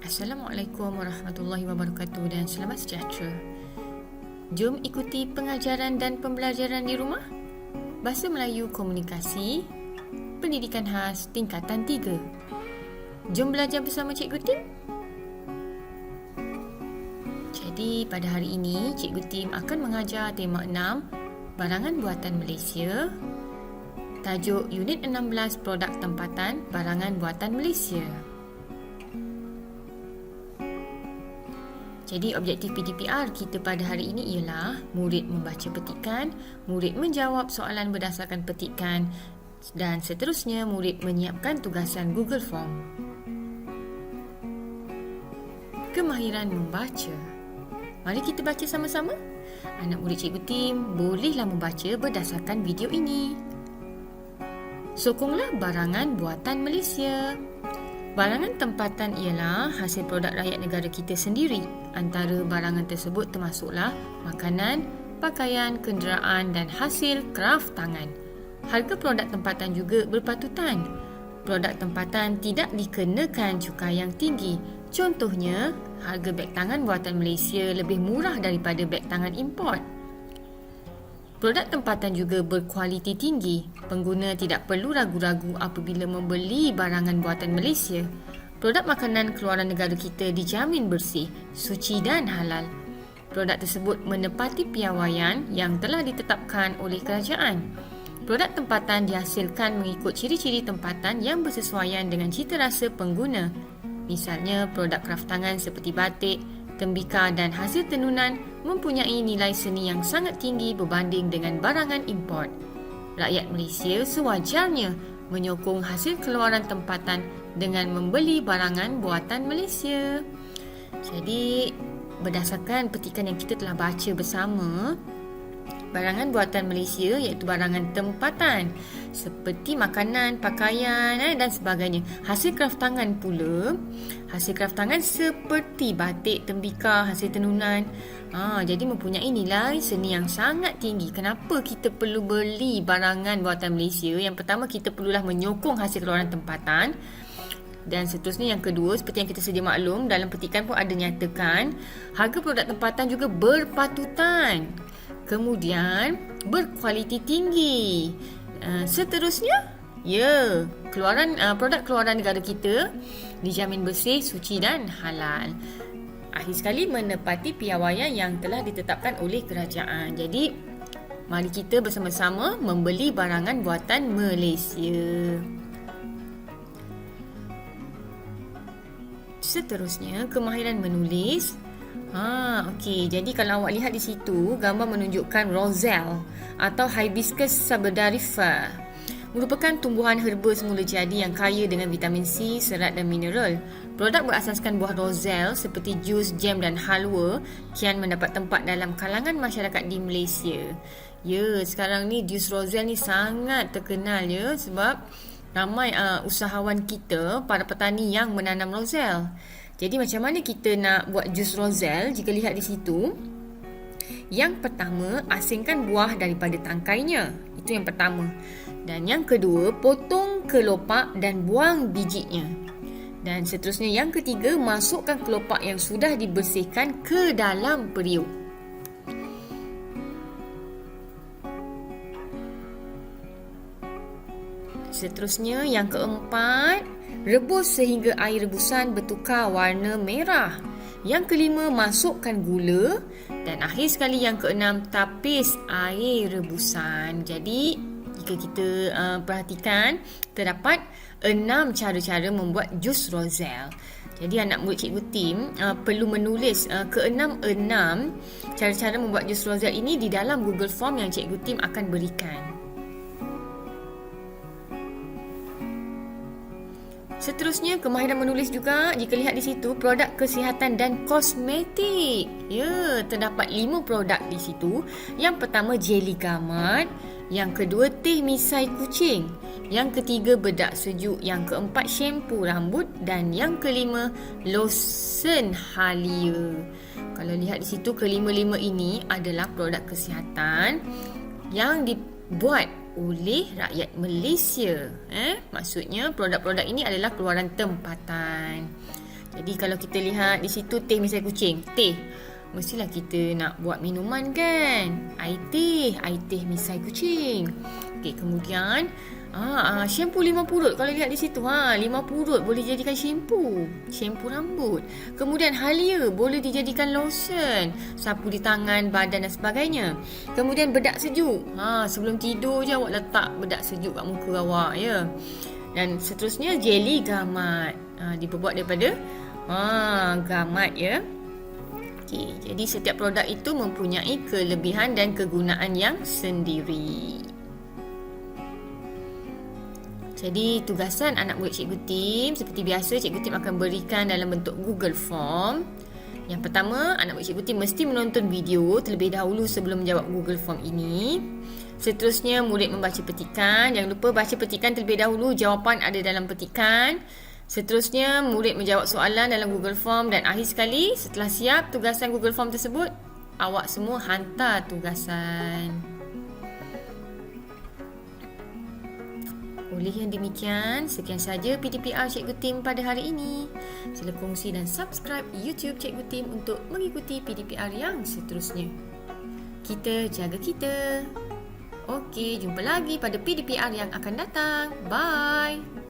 Assalamualaikum warahmatullahi wabarakatuh dan selamat sejahtera. Jom ikuti pengajaran dan pembelajaran di rumah. Bahasa Melayu Komunikasi, Pendidikan Khas Tingkatan 3. Jom belajar bersama Cikgu Tim. Jadi pada hari ini, Cikgu Tim akan mengajar tema 6, Barangan Buatan Malaysia. Tajuk Unit 16, Produk Tempatan Barangan Buatan Malaysia. Jadi objektif PDPR kita pada hari ini ialah murid membaca petikan, murid menjawab soalan berdasarkan petikan dan seterusnya murid menyiapkan tugasan Google Form. Kemahiran membaca. Mari kita baca sama-sama. Anak murid Cikgu Tim bolehlah membaca berdasarkan video ini. Sokonglah barangan buatan Malaysia. Barangan tempatan ialah hasil produk rakyat negara kita sendiri. Antara barangan tersebut termasuklah makanan, pakaian, kenderaan dan hasil kraf tangan. Harga produk tempatan juga berpatutan. Produk tempatan tidak dikenakan cukai yang tinggi. Contohnya, harga beg tangan buatan Malaysia lebih murah daripada beg tangan import. Produk tempatan juga berkualiti tinggi. Pengguna tidak perlu ragu-ragu apabila membeli barangan buatan Malaysia. Produk makanan keluaran negara kita dijamin bersih, suci dan halal. Produk tersebut menepati piawaian yang telah ditetapkan oleh kerajaan. Produk tempatan dihasilkan mengikut ciri-ciri tempatan yang bersesuaian dengan cita rasa pengguna. Misalnya, produk kraf tangan seperti batik, tembika dan hasil tenunan mempunyai nilai seni yang sangat tinggi berbanding dengan barangan import. Rakyat Malaysia sewajarnya menyokong hasil keluaran tempatan dengan membeli barangan buatan Malaysia. Jadi, berdasarkan petikan yang kita telah baca bersama, barangan buatan Malaysia iaitu barangan tempatan seperti makanan, pakaian dan sebagainya. Hasil kraf tangan pula, hasil kraf tangan seperti batik, tembika, hasil tenunan. Jadi mempunyai nilai seni yang sangat tinggi. Kenapa kita perlu beli barangan buatan Malaysia? Yang pertama, kita perlulah menyokong hasil keluaran tempatan. Dan seterusnya yang kedua, seperti yang kita sedia maklum, dalam petikan pun ada nyatakan harga produk tempatan juga berpatutan. Kemudian berkualiti tinggi. Seterusnya, produk keluaran negara kita dijamin bersih, suci dan halal. Akhir sekali, menepati piawaian yang telah ditetapkan oleh kerajaan. Jadi, mari kita bersama-sama membeli barangan buatan Malaysia. Seterusnya, kemahiran menulis. Okey. Jadi kalau awak lihat di situ, gambar menunjukkan roselle atau Hibiscus sabedarifa. Merupakan tumbuhan herba semula jadi yang kaya dengan vitamin C, serat dan mineral. Produk berasaskan buah roselle seperti jus, jam dan halwa kian mendapat tempat dalam kalangan masyarakat di Malaysia. Sekarang ni jus roselle ni sangat terkenal sebab ramai usahawan kita, para petani yang menanam roselle. Jadi macam mana kita nak buat jus roselle? Jika lihat di situ, yang pertama, asingkan buah daripada tangkainya. Itu yang pertama. Dan yang kedua, potong kelopak dan buang bijinya. Dan seterusnya yang ketiga, masukkan kelopak yang sudah dibersihkan ke dalam periuk. Seterusnya yang keempat, rebus sehingga air rebusan bertukar warna merah. Yang kelima, masukkan gula. Dan akhir sekali yang keenam, tapis air rebusan. Jadi, jika kita perhatikan, terdapat 6 cara-cara membuat jus roselle. Jadi anak murid Cikgu Tim perlu menulis ke-6 cara-cara membuat jus roselle ini di dalam Google Form yang Cikgu Tim akan berikan. Seterusnya, kemahiran menulis juga. Jika lihat di situ, produk kesihatan dan kosmetik. Terdapat 5 produk di situ. Yang pertama, jeli gamat. Yang kedua, teh misai kucing. Yang ketiga, bedak sejuk. Yang keempat, syampu rambut. Dan yang kelima, lotion halia. Kalau lihat di situ, kelima-lima ini adalah produk kesihatan yang dibuat oleh rakyat Malaysia. Maksudnya produk-produk ini adalah keluaran tempatan. Jadi kalau kita lihat di situ teh misai kucing, teh. Mestilah kita nak buat minuman kan? Air teh misai kucing. Okey, kemudian shampoo 5 purut. Kalau lihat di situ 5 purut boleh dijadikan shampoo rambut. Kemudian halia boleh dijadikan lotion, sapu di tangan, badan dan sebagainya. Kemudian bedak sejuk. Sebelum tidur je awak letak bedak sejuk kat muka awak ya. Dan seterusnya jeli gamat. Dibuat daripada gamat ya. Okey, jadi setiap produk itu mempunyai kelebihan dan kegunaan yang sendiri. Jadi tugasan anak murid Cikgu Tim, seperti biasa Cikgu Tim akan berikan dalam bentuk Google Form. Yang pertama, anak murid Cikgu Tim mesti menonton video terlebih dahulu sebelum menjawab Google Form ini. Seterusnya murid membaca petikan. Jangan lupa baca petikan terlebih dahulu, jawapan ada dalam petikan. Seterusnya murid menjawab soalan dalam Google Form dan akhir sekali setelah siap tugasan Google Form tersebut, awak semua hantar tugasan. Oleh yang demikian, sekian saja PDPR Cikgu Tim pada hari ini. Sila kongsi dan subscribe YouTube Cikgu Tim untuk mengikuti PDPR yang seterusnya. Kita jaga kita. Okey, jumpa lagi pada PDPR yang akan datang. Bye.